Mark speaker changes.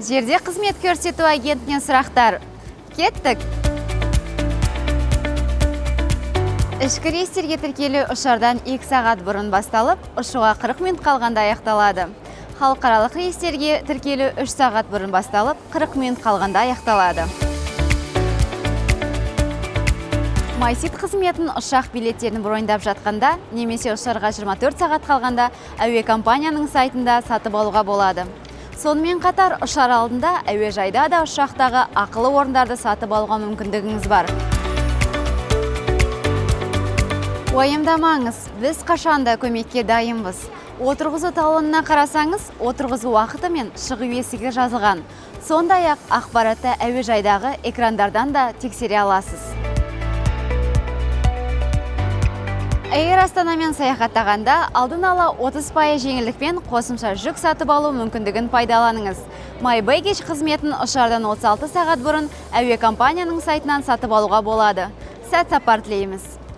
Speaker 1: Жерде қызмет көрсету агентінен сұрақтар. Кеттік! Ішкі рейстерге тіркелу ұшардан 2 сағат бұрын басталып, ұшуға 40 минут қалғанда аяқталады. Халықаралық рейстерге тіркелу 3 сағат бұрын басталып, 40 минут қалғанда аяқталады. MySeat қызметін ұшақ билеттерін броньдап жатқанда, немесе ұшарға 24 сағат қалғанда әуе компанияның сайтында сатып алуға болады. Сонымен қатар, ұшар алдында әуежайда да ұшақтағы ақылы орындарды сатып алуға мүмкіндігіңіз бар. Уайымдамаңыз, біз қашанда көмекке дайынбыз. Отырғызу талонына қарасаңыз, отырғызу уақыты мен шығу есігі жазылған. Сондай-ақ ақпаратты әуежайдағы экрандардан да тексере аласыз. Air Астанамен саяхаттағанда алдын ала 30% жеңілдікпен қосымша жүк сатып алу мүмкіндігін пайдаланыңыз. My Baggage қызметін ұшардан 36 сағат бұрын әуе компанияның сайтынан сатып алуға болады. Сәт сапар тілейміз.